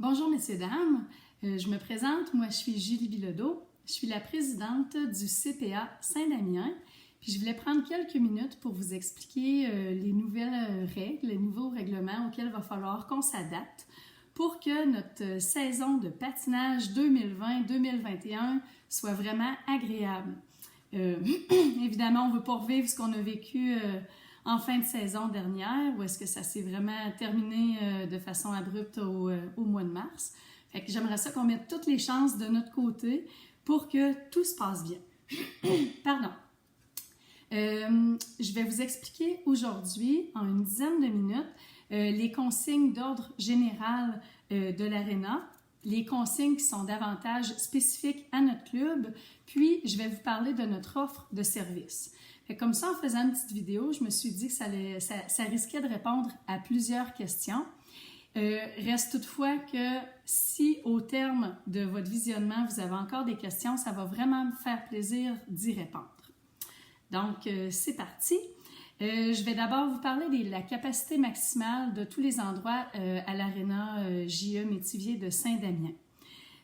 Bonjour messieurs, dames. Je me présente, moi je suis Julie Bilodeau. Je suis la présidente du CPA Saint-Damien. Puis je voulais prendre quelques minutes pour vous expliquer les nouvelles règles, les nouveaux règlements auxquels il va falloir qu'on s'adapte pour que notre saison de patinage 2020-2021 soit vraiment agréable. Évidemment, on ne veut pas revivre ce qu'on a vécu en fin de saison dernière, où est-ce que ça s'est vraiment terminé de façon abrupte au mois de mars. Fait que j'aimerais ça qu'on mette toutes les chances de notre côté pour que tout se passe bien. Pardon. Je vais vous expliquer aujourd'hui, en une dizaine de minutes, les consignes d'ordre général de l'Arena, les consignes qui sont davantage spécifiques à notre club, puis je vais vous parler de notre offre de service. Comme ça, en faisant une petite vidéo, je me suis dit que ça risquait de répondre à plusieurs questions. Reste toutefois que si au terme de votre visionnement, vous avez encore des questions, ça va vraiment me faire plaisir d'y répondre. Donc, c'est parti. Je vais d'abord vous parler de la capacité maximale de tous les endroits à l'Arena J.E. Métivier de Saint-Damien.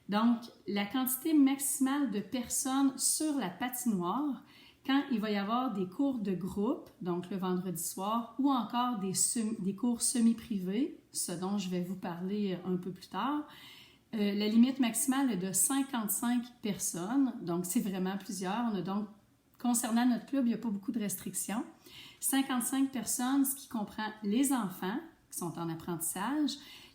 Donc, la quantité maximale de personnes sur la patinoire quand il va y avoir des cours de groupe, donc le vendredi soir, ou encore des cours semi-privés, ce dont je vais vous parler un peu plus tard. La limite maximale est de 55 personnes, donc c'est vraiment plusieurs. On a donc, concernant notre club, il n'y a pas beaucoup de restrictions. 55 personnes, ce qui comprend les enfants qui sont en apprentissage,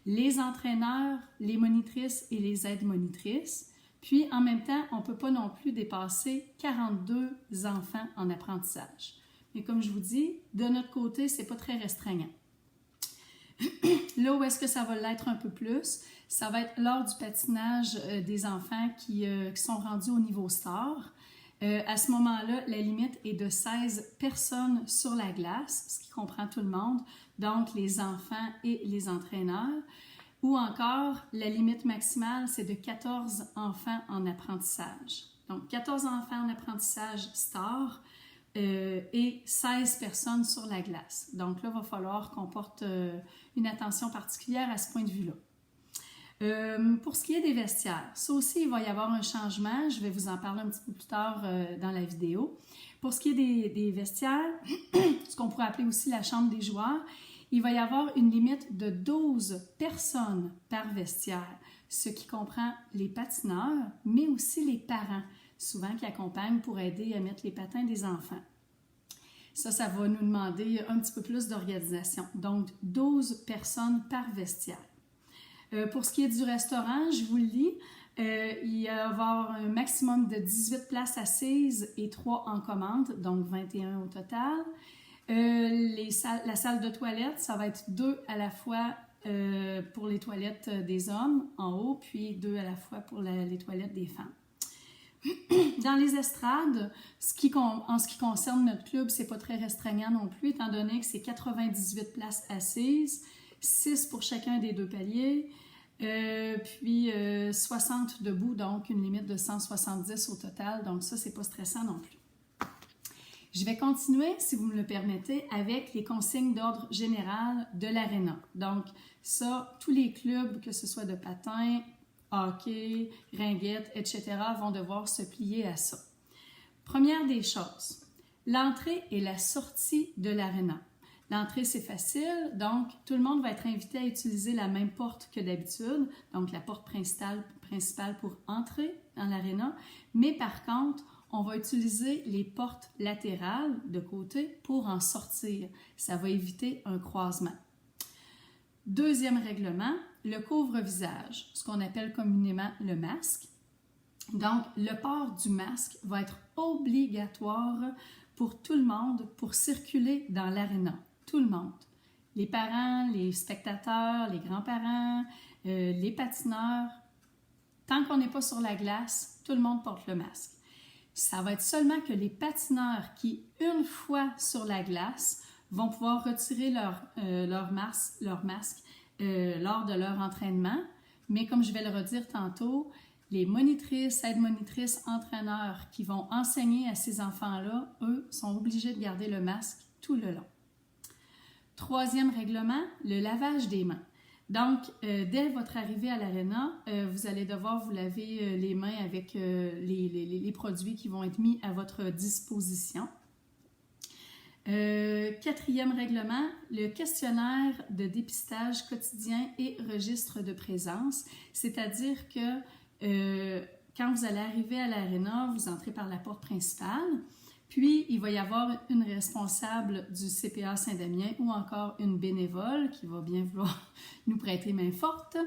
les entraîneurs, les monitrices et les aides-monitrices. Puis, en même temps, on ne peut pas non plus dépasser 42 enfants en apprentissage. Mais comme je vous dis, de notre côté, ce n'est pas très restreignant. Là où est-ce que ça va l'être un peu plus, ça va être lors du patinage des enfants qui sont rendus au niveau star. À ce moment-là, la limite est de 16 personnes sur la glace, ce qui comprend tout le monde, donc les enfants et les entraîneurs. Ou encore, la limite maximale, c'est de 14 enfants en apprentissage. Donc, 14 enfants en apprentissage star et 16 personnes sur la glace. Donc là, il va falloir qu'on porte une attention particulière à ce point de vue-là. Pour ce qui est des vestiaires, ça aussi, il va y avoir un changement. Je vais vous en parler un petit peu plus tard dans la vidéo. Pour ce qui est des vestiaires, ce qu'on pourrait appeler aussi la chambre des joueurs, il va y avoir une limite de 12 personnes par vestiaire, ce qui comprend les patineurs, mais aussi les parents, souvent qui accompagnent pour aider à mettre les patins des enfants. Ça va nous demander un petit peu plus d'organisation. Donc, 12 personnes par vestiaire. Pour ce qui est du restaurant, je vous le lis, il va y avoir un maximum de 18 places assises et 3 en commande, donc 21 au total. La salle de toilette, ça va être 2 à la fois pour les toilettes des hommes en haut, puis 2 à la fois pour les toilettes des femmes. Dans les estrades, en ce qui concerne notre club, c'est pas très restreignant non plus, étant donné que c'est 98 places assises, 6 pour chacun des 2 paliers, puis 60 debout, donc une limite de 170 au total, donc ça, c'est pas stressant non plus. Je vais continuer, si vous me le permettez, avec les consignes d'ordre général de l'Arena. Donc, ça, tous les clubs, que ce soit de patin, hockey, ringuettes, etc., vont devoir se plier à ça. Première des choses, l'entrée et la sortie de l'Arena. L'entrée, c'est facile, donc tout le monde va être invité à utiliser la même porte que d'habitude, donc la porte principale pour entrer dans l'Arena, mais par contre, on va utiliser les portes latérales de côté pour en sortir. Ça va éviter un croisement. Deuxième règlement, le couvre-visage, ce qu'on appelle communément le masque. Donc, le port du masque va être obligatoire pour tout le monde pour circuler dans l'aréna. Tout le monde. Les parents, les spectateurs, les grands-parents, les patineurs. Tant qu'on n'est pas sur la glace, tout le monde porte le masque. Ça va être seulement que les patineurs qui, une fois sur la glace, vont pouvoir retirer leur masque lors de leur entraînement. Mais comme je vais le redire tantôt, les monitrices, aides-monitrices, entraîneurs qui vont enseigner à ces enfants-là, eux, sont obligés de garder le masque tout le long. Troisième règlement, le lavage des mains. Donc, dès votre arrivée à l'aréna, vous allez devoir vous laver les mains avec les produits qui vont être mis à votre disposition. Quatrième règlement, le questionnaire de dépistage quotidien et registre de présence, c'est-à-dire que quand vous allez arriver à l'aréna, vous entrez par la porte principale, puis il va y avoir une responsable du CPA Saint-Damien ou encore une bénévole qui va bien vouloir nous prêter main forte,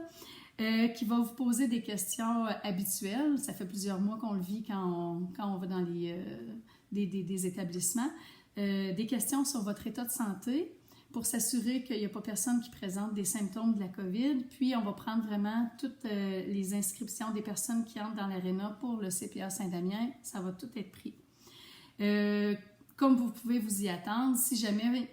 qui va vous poser des questions habituelles. Ça fait plusieurs mois qu'on le vit quand on va dans des établissements. Des questions sur votre état de santé pour s'assurer qu'il n'y a pas personne qui présente des symptômes de la COVID. Puis, on va prendre vraiment toutes les inscriptions des personnes qui entrent dans l'aréna pour le CPA Saint-Damien. Ça va tout être pris. Comme vous pouvez vous y attendre, si jamais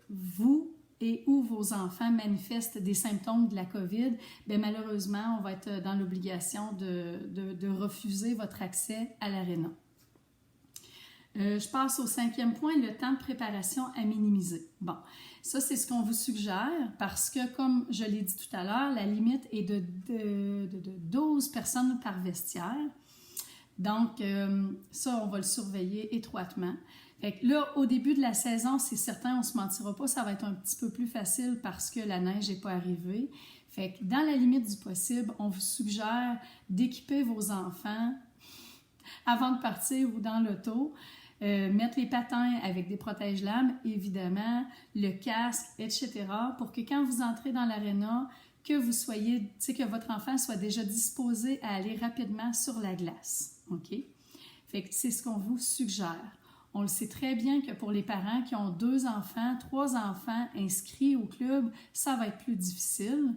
vous et ou vos enfants manifestent des symptômes de la COVID, bien malheureusement, on va être dans l'obligation de refuser votre accès à l'aréna. Je passe au 5e point, le temps de préparation à minimiser. Bon, ça, c'est ce qu'on vous suggère parce que, comme je l'ai dit tout à l'heure, la limite est de 12 personnes par vestiaire. Donc, ça, on va le surveiller étroitement. Fait que là, au début de la saison, c'est certain, on ne se mentira pas, ça va être un petit peu plus facile parce que la neige n'est pas arrivée. Fait que dans la limite du possible, on vous suggère d'équiper vos enfants avant de partir ou dans l'auto. Mettre les patins avec des protège-lames, évidemment, le casque, etc. pour que quand vous entrez dans l'aréna, que vous soyez, que votre enfant soit déjà disposé à aller rapidement sur la glace. OK? Fait que c'est ce qu'on vous suggère. On le sait très bien que pour les parents qui ont 2 enfants, 3 enfants inscrits au club, ça va être plus difficile.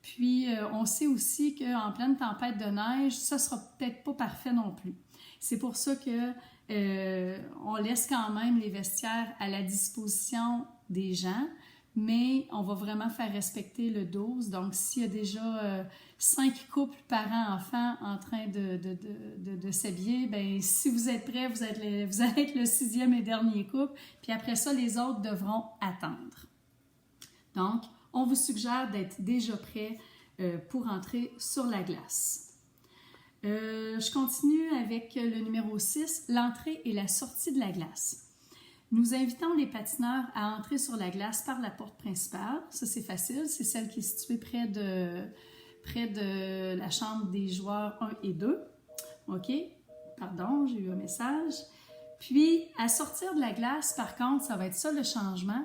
Puis, on sait aussi qu'en pleine tempête de neige, ça ne sera peut-être pas parfait non plus. C'est pour ça que on laisse quand même les vestiaires à la disposition des gens, mais on va vraiment faire respecter le 12. Donc, s'il y a déjà 5 couples parents-enfants en train de s'habiller, bien, si vous êtes prêts, vous allez être le 6e et dernier couple, puis après ça, les autres devront attendre. Donc, on vous suggère d'être déjà prêt pour entrer sur la glace. Je continue avec le numéro 6, l'entrée et la sortie de la glace. Nous invitons les patineurs à entrer sur la glace par la porte principale. Ça, c'est facile. C'est celle qui est située près de la chambre des joueurs 1 et 2. OK? Pardon, j'ai eu un message. Puis, à sortir de la glace, par contre, ça va être ça le changement,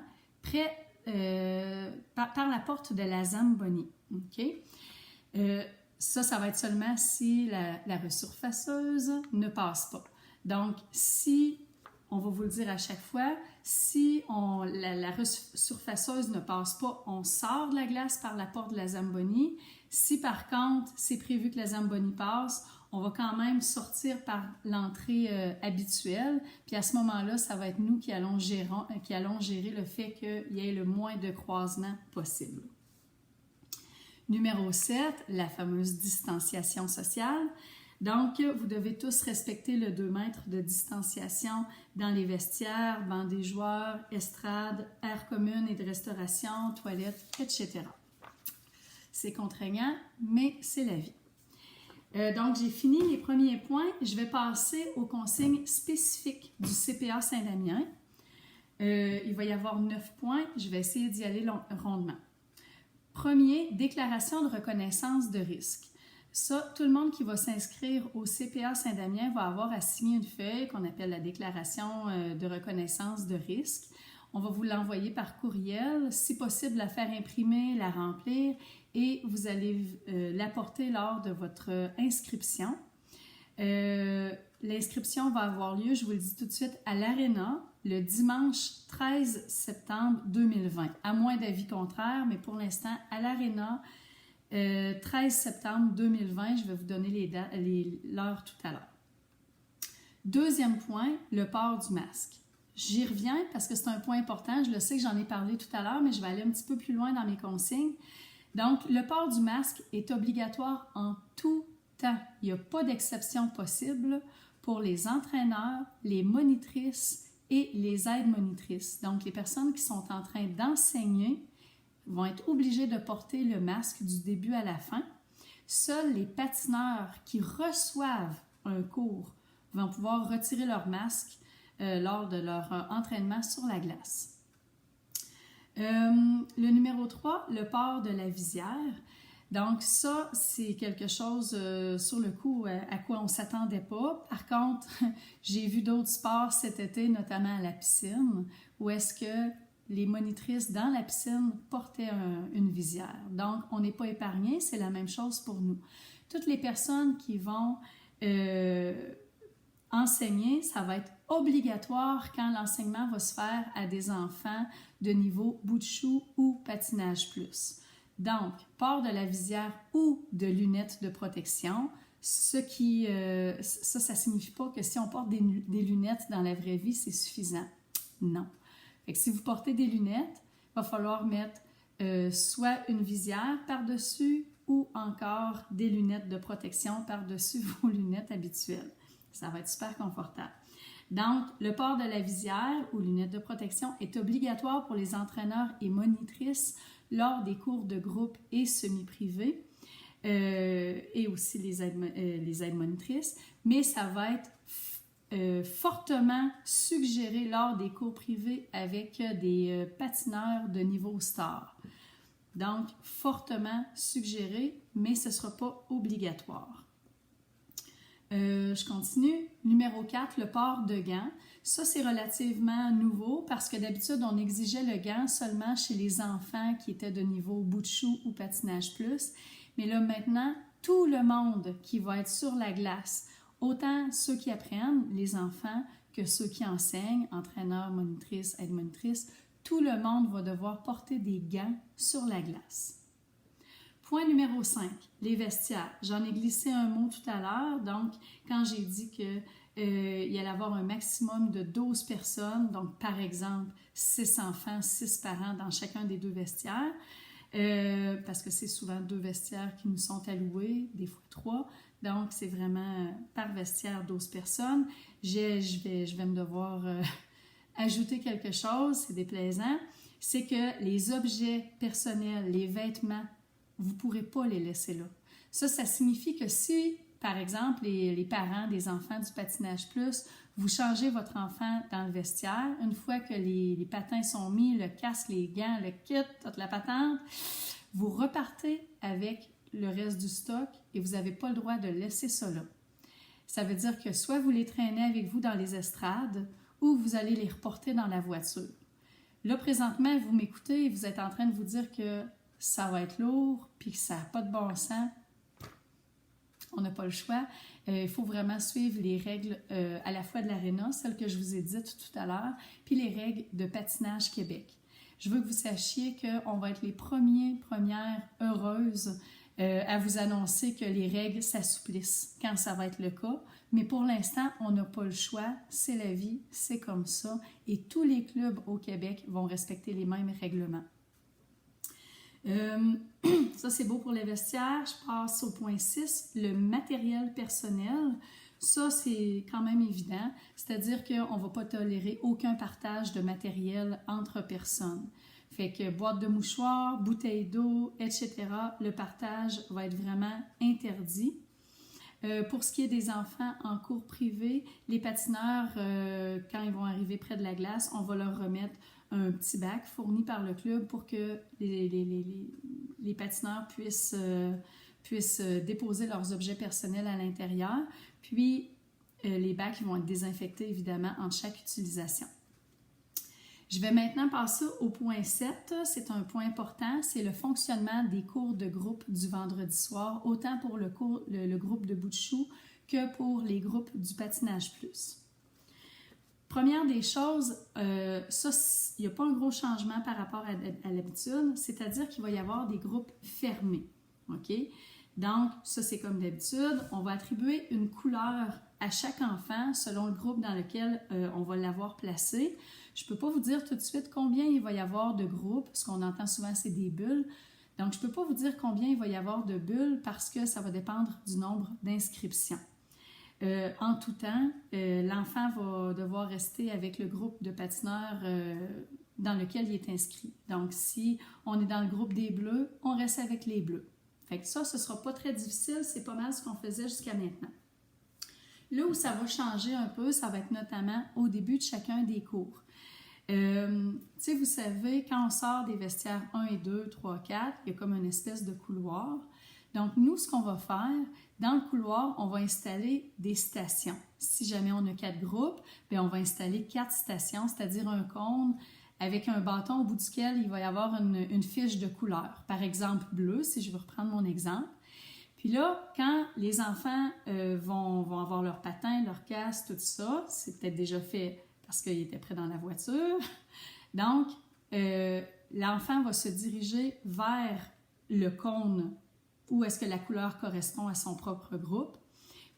par la porte de la Zamboni. OK? Ça va être seulement si la resurfaceuse ne passe pas. Donc, si, on va vous le dire à chaque fois, si la resurfaceuse ne passe pas, on sort de la glace par la porte de la Zamboni. Si par contre, c'est prévu que la Zamboni passe, on va quand même sortir par l'entrée habituelle. Puis à ce moment-là, ça va être nous qui allons gérer le fait qu'il y ait le moins de croisements possible. Numéro 7, la fameuse distanciation sociale. Donc, vous devez tous respecter le 2 mètres de distanciation dans les vestiaires, bancs des joueurs, estrades, aires communes et de restauration, toilettes, etc. C'est contraignant, mais c'est la vie. Donc, j'ai fini les premiers points. Je vais passer aux consignes spécifiques du CPA Saint-Damien. Il va y avoir 9 points. Je vais essayer d'y aller rondement. Premier, déclaration de reconnaissance de risque. Ça, tout le monde qui va s'inscrire au CPA Saint-Damien va avoir à signer une feuille qu'on appelle la déclaration de reconnaissance de risque. On va vous l'envoyer par courriel, si possible la faire imprimer, la remplir et vous allez l'apporter lors de votre inscription. L'inscription va avoir lieu, je vous le dis tout de suite, à l'Aréna le dimanche 13 septembre 2020, à moins d'avis contraire, mais pour l'instant, à l'Aréna, 13 septembre 2020, je vais vous donner l'heure tout à l'heure. Deuxième point, le port du masque. J'y reviens parce que c'est un point important. Je le sais que j'en ai parlé tout à l'heure, mais je vais aller un petit peu plus loin dans mes consignes. Donc, le port du masque est obligatoire en tout temps. Il n'y a pas d'exception possible pour les entraîneurs, les monitrices et les aides monitrices. Donc, les personnes qui sont en train d'enseigner vont être obligés de porter le masque du début à la fin. Seuls les patineurs qui reçoivent un cours vont pouvoir retirer leur masque lors de leur entraînement sur la glace. Le numéro 3, le port de la visière. Donc ça, c'est quelque chose sur le coup à quoi on ne s'attendait pas. Par contre, j'ai vu d'autres sports cet été, notamment à la piscine, où est-ce que les monitrices dans la piscine portaient une visière. Donc, on n'est pas épargné, c'est la même chose pour nous. Toutes les personnes qui vont enseigner, ça va être obligatoire quand l'enseignement va se faire à des enfants de niveau bout de chou ou patinage plus. Donc, port de la visière ou de lunettes de protection, ça ne signifie pas que si on porte des lunettes dans la vraie vie, c'est suffisant. Non. Fait que si vous portez des lunettes, il va falloir mettre soit une visière par-dessus ou encore des lunettes de protection par-dessus vos lunettes habituelles. Ça va être super confortable. Donc, le port de la visière ou lunettes de protection est obligatoire pour les entraîneurs et monitrices lors des cours de groupe et semi-privés et aussi les aides monitrices, mais ça va être fortement suggéré lors des cours privés avec des patineurs de niveau star. Donc, fortement suggéré, mais ce ne sera pas obligatoire. Je continue. Numéro 4, le port de gants. Ça, c'est relativement nouveau parce que d'habitude, on exigeait le gant seulement chez les enfants qui étaient de niveau bout de chou ou patinage plus. Mais là, maintenant, tout le monde qui va être sur la glace, autant ceux qui apprennent, les enfants, que ceux qui enseignent, entraîneurs, monitrices, aides-monitrices, tout le monde va devoir porter des gants sur la glace. Point numéro 5, les vestiaires. J'en ai glissé un mot tout à l'heure. Donc, quand j'ai dit qu'il y allait avoir un maximum de 12 personnes, donc par exemple 6 enfants, 6 parents dans chacun des 2 vestiaires, parce que c'est souvent 2 vestiaires qui nous sont alloués, des fois 3. Donc, c'est vraiment par vestiaire 12 personnes. Je vais me devoir ajouter quelque chose, c'est déplaisant. C'est que les objets personnels, les vêtements, vous ne pourrez pas les laisser là. Ça signifie que si, par exemple, les parents des enfants du patinage plus, vous changez votre enfant dans le vestiaire, une fois que les patins sont mis, le casque, les gants, le kit, toute la patente, vous repartez avec le reste du stock et vous n'avez pas le droit de laisser ça là. Ça veut dire que soit vous les traînez avec vous dans les estrades ou vous allez les reporter dans la voiture. Là, présentement, vous m'écoutez et vous êtes en train de vous dire que ça va être lourd, puis que ça n'a pas de bon sens. On n'a pas le choix. Il faut vraiment suivre les règles à la fois de l'Arena, celles que je vous ai dites tout à l'heure, puis les règles de Patinage Québec. Je veux que vous sachiez qu'on va être les premières heureuses à vous annoncer que les règles s'assouplissent quand ça va être le cas. Mais pour l'instant, on n'a pas le choix. C'est la vie, c'est comme ça. Et tous les clubs au Québec vont respecter les mêmes règlements. Ça, c'est beau pour les vestiaires. Je passe au point 6, le matériel personnel. Ça, c'est quand même évident. C'est-à-dire qu'on ne va pas tolérer aucun partage de matériel entre personnes. Fait que boîte de mouchoirs, bouteilles d'eau, etc., le partage va être vraiment interdit. Pour ce qui est des enfants en cours privé, les patineurs, quand ils vont arriver près de la glace, on va leur remettre un petit bac fourni par le club pour que les patineurs puissent déposer leurs objets personnels à l'intérieur. Puis, les bacs vont être désinfectés, évidemment, entre chaque utilisation. Je vais maintenant passer au point 7. C'est un point important, c'est le fonctionnement des cours de groupe du vendredi soir, autant pour le groupe de bout de chou que pour les groupes du patinage plus. Première des choses, ça, il n'y a pas un gros changement par rapport à l'habitude, c'est-à-dire qu'il va y avoir des groupes fermés. OK? Donc, ça, c'est comme d'habitude. On va attribuer une couleur à chaque enfant selon le groupe dans lequel on va l'avoir placé. Je ne peux pas vous dire tout de suite combien il va y avoir de groupes. Ce qu'on entend souvent, c'est des bulles. Donc, je ne peux pas vous dire combien il va y avoir de bulles parce que ça va dépendre du nombre d'inscriptions. En tout temps, l'enfant va devoir rester avec le groupe de patineurs dans lequel il est inscrit. Donc, si on est dans le groupe des bleus, on reste avec les bleus. Fait que ça, ce ne sera pas très difficile, c'est pas mal ce qu'on faisait jusqu'à maintenant. Là où ça va changer un peu, ça va être notamment au début de chacun des cours. Vous savez, quand on sort des vestiaires 1 et 2, 3, 4, il y a comme une espèce de couloir. Donc, nous, ce qu'on va faire, dans le couloir, on va installer des stations. Si jamais on a 4 groupes, bien, on va installer 4 stations, c'est-à-dire un cône avec un bâton au bout duquel il va y avoir une fiche de couleur. Par exemple, bleu, si je veux reprendre mon exemple. Puis là, quand les enfants vont avoir leur patin, leur casque, tout ça, c'est peut-être déjà fait parce qu'ils étaient prêts dans la voiture. Donc, l'enfant va se diriger vers le cône où est-ce que la couleur correspond à son propre groupe.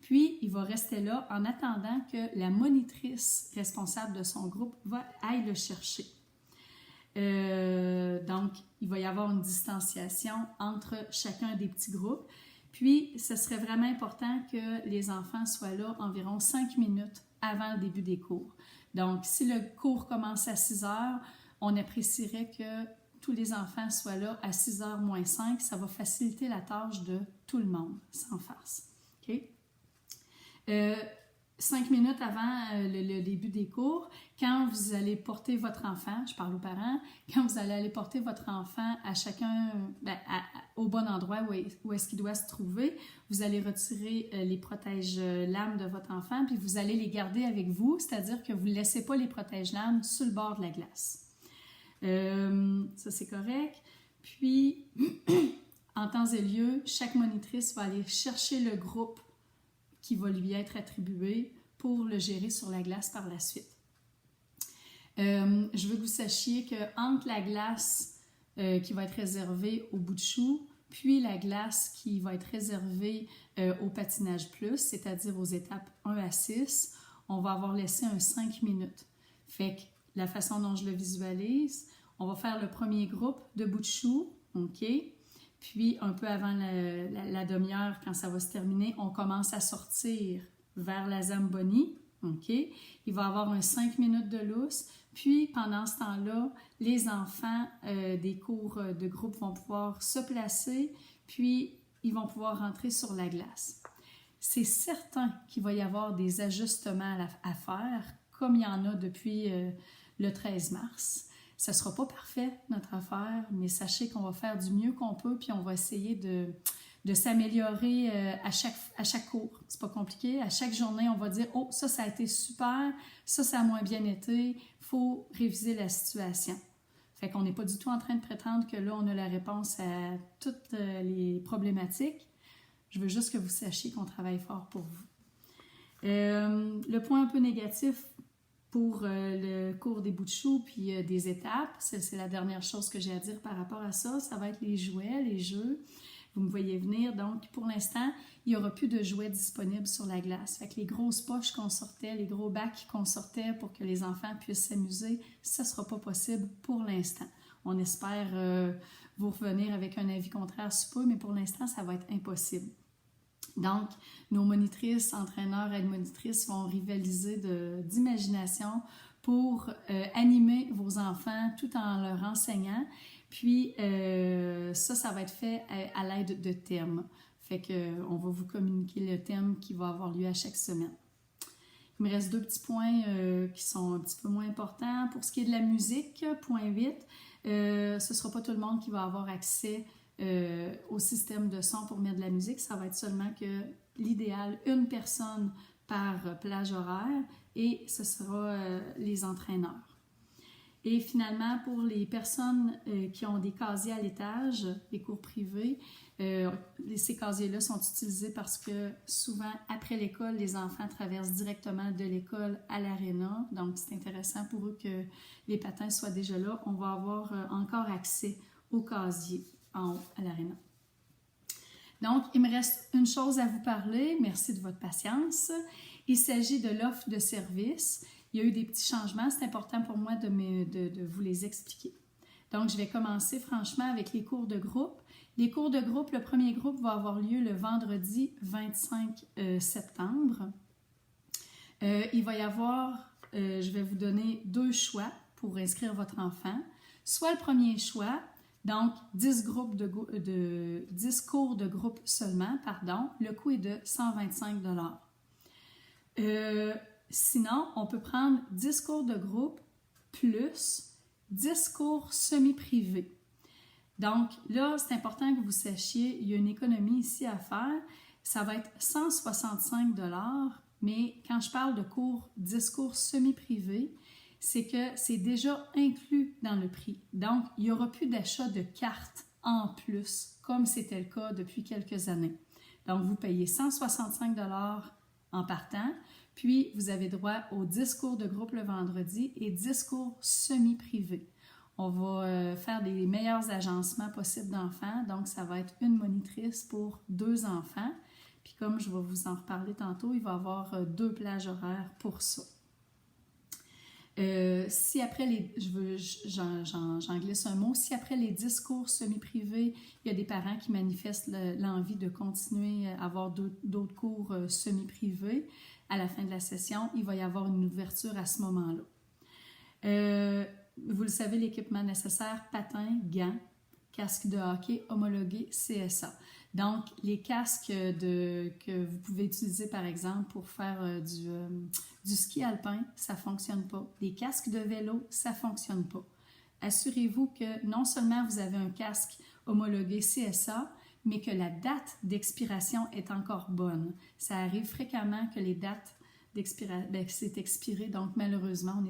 Puis, il va rester là en attendant que la monitrice responsable de son groupe aille le chercher. Donc, il va y avoir une distanciation entre chacun des petits groupes. Puis, ce serait vraiment important que les enfants soient là environ 5 minutes avant le début des cours. Donc, si le cours commence à 6 heures, on apprécierait que tous les enfants soient là à 6 heures moins 5. Ça va faciliter la tâche de tout le monde, sans farce. OK? 5 minutes avant le début des cours, quand vous allez porter votre enfant, je parle aux parents, quand vous allez aller porter votre enfant à chacun, au bon endroit où est-ce qu'il doit se trouver, vous allez retirer les protège-lames de votre enfant, puis vous allez les garder avec vous, c'est-à-dire que vous ne laissez pas les protège-lames sur le bord de la glace. Ça, c'est correct. Puis, en temps et lieu, chaque monitrice va aller chercher le groupe qui va lui être attribué pour le gérer sur la glace par la suite. Je veux que vous sachiez qu'entre la glace qui va être réservée au bout de chou, puis la glace qui va être réservée au patinage plus, c'est-à-dire aux étapes 1 à 6, on va avoir laissé un 5 minutes. Fait que la façon dont je le visualise, on va faire le premier groupe de bout de chou, OK? Puis, un peu avant la demi-heure, quand ça va se terminer, on commence à sortir vers la Zamboni. OK? Il va y avoir un 5 minutes de lousse. Puis, pendant ce temps-là, les enfants des cours de groupe vont pouvoir se placer, puis ils vont pouvoir rentrer sur la glace. C'est certain qu'il va y avoir des ajustements à faire, comme il y en a depuis le 13 mars. Ce ne sera pas parfait, notre affaire, mais sachez qu'on va faire du mieux qu'on peut, puis on va essayer de s'améliorer à chaque cours. C'est pas compliqué. À chaque journée, on va dire « Oh, ça a été super, ça a moins bien été. Il faut réviser la situation. » Fait qu'on n'est pas du tout en train de prétendre que là, on a la réponse à toutes les problématiques. Je veux juste que vous sachiez qu'on travaille fort pour vous. Le point un peu négatif pour le cours des bouts de chou puis des étapes, c'est la dernière chose que j'ai à dire par rapport à ça, ça va être les jouets, les jeux. Vous me voyez venir, donc pour l'instant, il n'y aura plus de jouets disponibles sur la glace. Fait que les grosses poches qu'on sortait, les gros bacs qu'on sortait pour que les enfants puissent s'amuser, ça ne sera pas possible pour l'instant. On espère vous revenir avec un avis contraire sous peu, mais pour l'instant, ça va être impossible. Donc, nos monitrices, entraîneurs, aides-monitrices vont rivaliser d'imagination pour animer vos enfants tout en leur enseignant. Puis, ça va être fait à l'aide de thèmes. Fait qu'on va vous communiquer le thème qui va avoir lieu à chaque semaine. Il me reste 2 petits points qui sont un petit peu moins importants. Pour ce qui est de la musique, point 8, ce ne sera pas tout le monde qui va avoir accès au système de son pour mettre de la musique. Ça va être seulement que l'idéal, une personne par plage horaire, et ce sera les entraîneurs. Et finalement, pour les personnes qui ont des casiers à l'étage, les cours privés, ces casiers-là sont utilisés parce que souvent, après l'école, les enfants traversent directement de l'école à l'aréna. Donc, c'est intéressant pour eux que les patins soient déjà là. On va avoir encore accès aux casiers en haut à l'aréna. Donc, il me reste une chose à vous parler. Merci de votre patience. Il s'agit de l'offre de service. Il y a eu des petits changements. C'est important pour moi de vous les expliquer. Donc, je vais commencer franchement avec les cours de groupe. Les cours de groupe, le premier groupe va avoir lieu le vendredi 25 septembre. Il va y avoir, je vais vous donner 2 choix. pour inscrire votre enfant, soit le premier choix, donc 10 cours de groupe seulement, pardon, le coût est de 125 $. Sinon, on peut prendre 10 cours de groupe plus 10 cours semi-privés. Donc là, c'est important que vous sachiez, il y a une économie ici à faire. Ça va être 165 $, mais quand je parle de 10 cours semi-privés, c'est que c'est déjà inclus dans le prix. Donc, il n'y aura plus d'achat de cartes en plus, comme c'était le cas depuis quelques années. Donc, vous payez 165 $ en partant, puis vous avez droit aux 10 cours de groupe le vendredi et 10 cours semi-privés. On va faire des meilleurs agencements possibles d'enfants, donc ça va être une monitrice pour 2 enfants. Puis comme je vais vous en reparler tantôt, il va y avoir 2 plages horaires pour ça. Si après j'en glisse un mot, si après les 10 cours semi-privés, il y a des parents qui manifestent l'envie de continuer à avoir d'autres cours semi-privés, à la fin de la session, il va y avoir une ouverture à ce moment-là. Vous le savez, l'équipement nécessaire, patins, gants, casque de hockey homologué CSA. Donc, les casques que vous pouvez utiliser, par exemple, pour faire du ski alpin, ça ne fonctionne pas. Les casques de vélo, ça ne fonctionne pas. Assurez-vous que non seulement vous avez un casque homologué CSA, mais que la date d'expiration est encore bonne. Ça arrive fréquemment que les dates d'expiration, c'est expiré, donc malheureusement,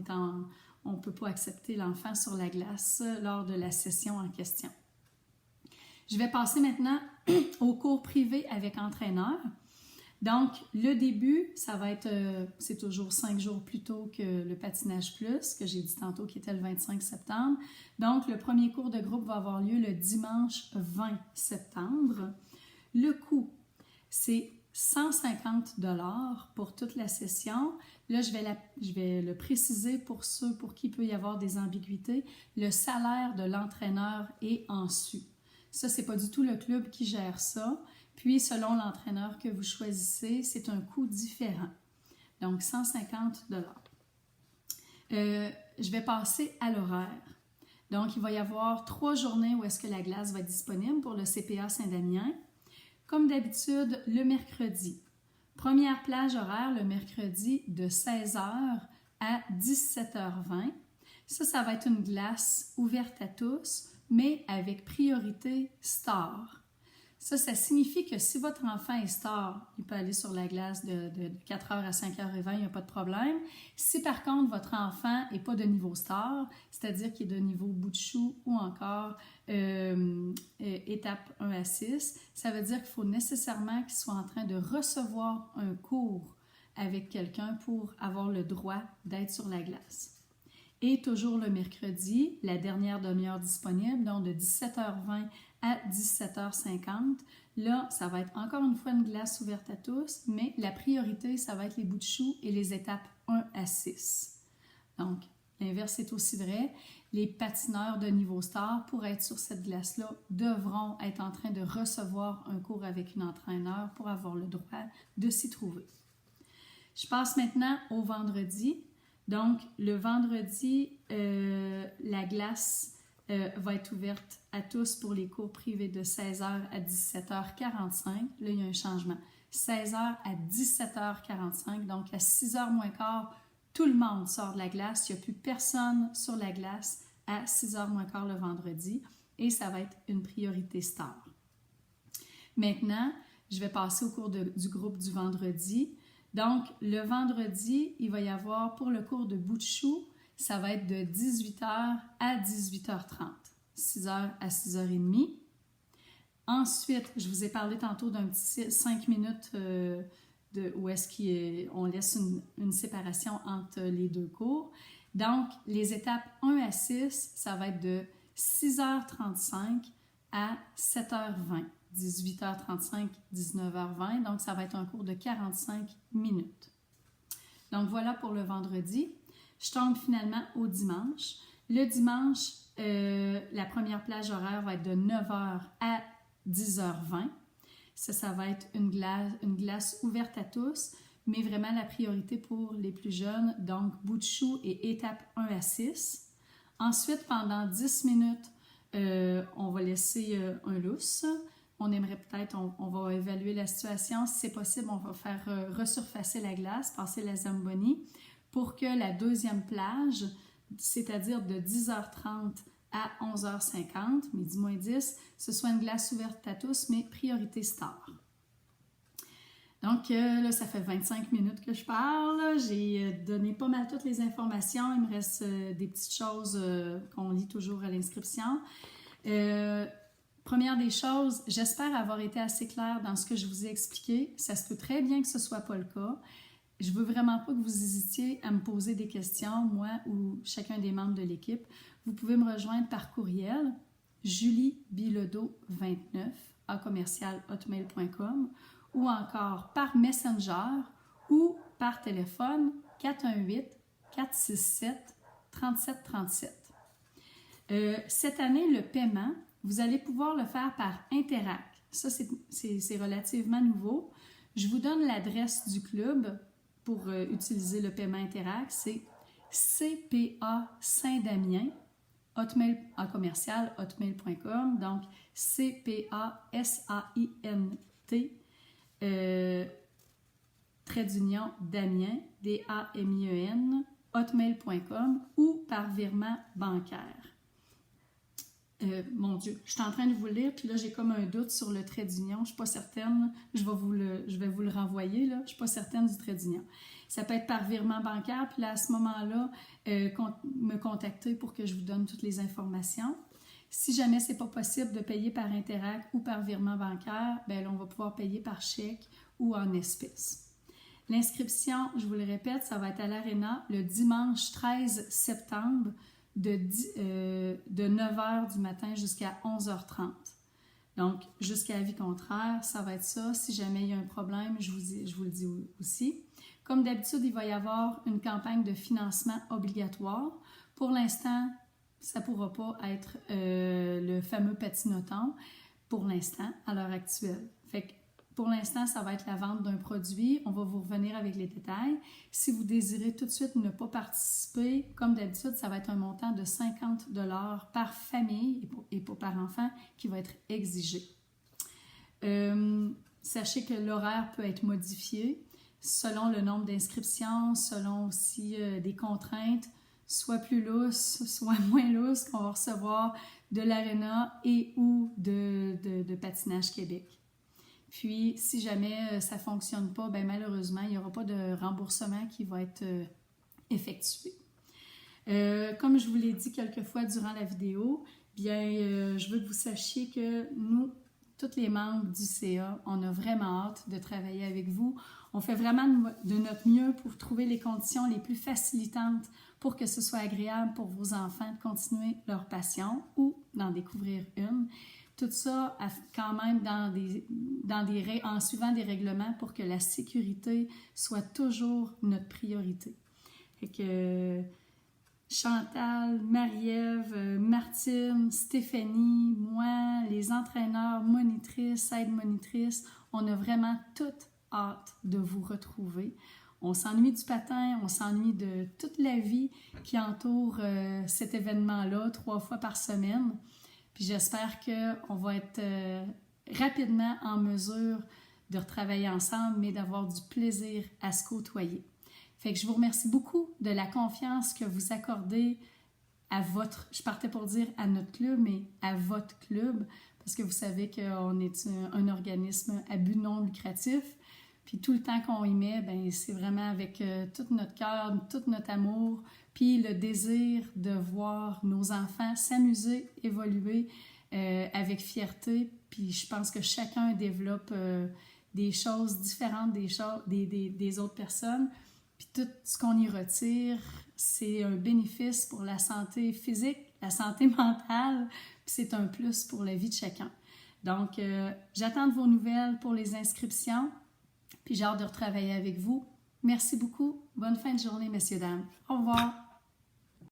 on ne peut pas accepter l'enfant sur la glace lors de la session en question. Je vais passer maintenant au cours privé avec entraîneur. Donc, le début, ça va être, c'est toujours 5 jours plus tôt que le patinage plus, que j'ai dit tantôt qui était le 25 septembre. Donc, le premier cours de groupe va avoir lieu le dimanche 20 septembre. Le coût, c'est 150 $ pour toute la session. Là, je vais le préciser pour ceux pour qui il peut y avoir des ambiguïtés. Le salaire de l'entraîneur est en su. Ça, ce n'est pas du tout le club qui gère ça. Puis, selon l'entraîneur que vous choisissez, c'est un coût différent. Donc, 150 $. Je vais passer à l'horaire. Donc, il va y avoir 3 journées où est-ce que la glace va être disponible pour le CPA Saint-Damien. Comme d'habitude, le mercredi. Première plage horaire le mercredi de 16h à 17h20. Ça va être une glace ouverte à tous, mais avec priorité star. Ça signifie que si votre enfant est star, il peut aller sur la glace de 4h à 5h20, il n'y a pas de problème. Si par contre votre enfant n'est pas de niveau star, c'est-à-dire qu'il est de niveau bout de chou ou encore étape 1 à 6, ça veut dire qu'il faut nécessairement qu'il soit en train de recevoir un cours avec quelqu'un pour avoir le droit d'être sur la glace. Et toujours le mercredi, la dernière demi-heure disponible, donc de 17h20 à 17h50. Là, ça va être encore une fois une glace ouverte à tous, mais la priorité, ça va être les bouts de chou et les étapes 1 à 6. Donc, l'inverse est aussi vrai. Les patineurs de niveau star, pour être sur cette glace-là, devront être en train de recevoir un cours avec une entraîneur pour avoir le droit de s'y trouver. Je passe maintenant au vendredi. Donc, le vendredi, la glace va être ouverte à tous pour les cours privés de 16h à 17h45. Là, il y a un changement. 16h à 17h45, donc à 6h moins quart, tout le monde sort de la glace. Il n'y a plus personne sur la glace à 6h moins quart le vendredi et ça va être une priorité star. Maintenant, je vais passer au cours du groupe du vendredi. Donc, le vendredi, il va y avoir pour le cours de bout de chou, ça va être de 18h à 18h30, 6h à 6h30. Ensuite, je vous ai parlé tantôt d'un petit 5 minutes où est-ce qu'on laisse une séparation entre les deux cours. Donc, les étapes 1 à 6, ça va être de 6h35 à 7h20. 18h35, 19h20, donc ça va être un cours de 45 minutes. Donc voilà pour le vendredi. Je tombe finalement au dimanche. Le dimanche, la première plage horaire va être de 9h à 10h20. Ça va être une glace ouverte à tous, mais vraiment la priorité pour les plus jeunes, donc bout de chou et étape 1 à 6. Ensuite, pendant 10 minutes, on va laisser un lousse. On aimerait peut-être, on va évaluer la situation. Si c'est possible, on va faire resurfacer la glace, passer la Zamboni pour que la deuxième plage, c'est-à-dire de 10h30 à 11h50, midi moins 10, ce soit une glace ouverte à tous, mais priorité star. Donc là, ça fait 25 minutes que je parle. J'ai donné pas mal toutes les informations. Il me reste des petites choses qu'on lit toujours à l'inscription. Première des choses, j'espère avoir été assez claire dans ce que je vous ai expliqué. Ça se peut très bien que ce ne soit pas le cas. Je ne veux vraiment pas que vous hésitiez à me poser des questions, moi ou chacun des membres de l'équipe. Vous pouvez me rejoindre par courriel, juliebilodeau29@hotmail.com ou encore par Messenger ou par téléphone 418-467-3737. Cette année, le paiement, vous allez pouvoir le faire par Interac. Ça, c'est relativement nouveau. Je vous donne l'adresse du club pour utiliser le paiement Interac. C'est CPA Saint-Damien, hotmail.com. Donc, CPA SAINT, trait d'union Damien, DAMIEN, hotmail.com ou par virement bancaire. Mon Dieu, je suis en train de vous le lire, puis là, j'ai comme un doute sur le trait d'union. Je ne suis pas certaine, je vais vous le renvoyer, là. Je ne suis pas certaine du trait d'union. Ça peut être par virement bancaire, puis là, à ce moment-là, me contacter pour que je vous donne toutes les informations. Si jamais ce n'est pas possible de payer par Interac ou par virement bancaire, bien là, on va pouvoir payer par chèque ou en espèces. L'inscription, je vous le répète, ça va être à l'Arena le dimanche 13 septembre, de 9h du matin jusqu'à 11h30. Donc, jusqu'à avis contraire, ça va être ça. Si jamais il y a un problème, je vous le dis aussi. Comme d'habitude, il va y avoir une campagne de financement obligatoire. Pour l'instant, ça ne pourra pas être le fameux patinoton, pour l'instant, à l'heure actuelle. Fait que pour l'instant, ça va être la vente d'un produit. On va vous revenir avec les détails. Si vous désirez tout de suite ne pas participer, comme d'habitude, ça va être un montant de 50 $ par famille et pas par enfant qui va être exigé. Sachez que l'horaire peut être modifié selon le nombre d'inscriptions, selon aussi des contraintes, soit plus lousses, soit moins lousses qu'on va recevoir de l'Arena et ou de Patinage Québec. Puis, si jamais ça ne fonctionne pas, bien, malheureusement, il n'y aura pas de remboursement qui va être effectué. Comme je vous l'ai dit quelques fois durant la vidéo, bien, je veux que vous sachiez que nous, tous les membres du CA, on a vraiment hâte de travailler avec vous. On fait vraiment de notre mieux pour trouver les conditions les plus facilitantes pour que ce soit agréable pour vos enfants de continuer leur passion ou d'en découvrir une. Tout ça quand même en suivant des règlements pour que la sécurité soit toujours notre priorité. Fait que Chantal, Marie-Ève, Martine, Stéphanie, moi, les entraîneurs, monitrices, aide-monitrices, on a vraiment toute hâte de vous retrouver. On s'ennuie du patin, on s'ennuie de toute la vie qui entoure cet événement-là 3 fois par semaine. Puis j'espère qu'on va être rapidement en mesure de retravailler ensemble, mais d'avoir du plaisir à se côtoyer. Fait que je vous remercie beaucoup de la confiance que vous accordez à votre, je partais pour dire à notre club, mais à votre club, parce que vous savez qu'on est un organisme à but non lucratif. Puis tout le temps qu'on y met, bien, c'est vraiment avec tout notre cœur, tout notre amour, puis le désir de voir nos enfants s'amuser, évoluer avec fierté. Puis je pense que chacun développe des choses différentes des autres personnes. Puis tout ce qu'on y retire, c'est un bénéfice pour la santé physique, la santé mentale, puis c'est un plus pour la vie de chacun. Donc, j'attends de vos nouvelles pour les inscriptions. Puis j'ai hâte de retravailler avec vous. Merci beaucoup. Bonne fin de journée, messieurs, dames. Au revoir.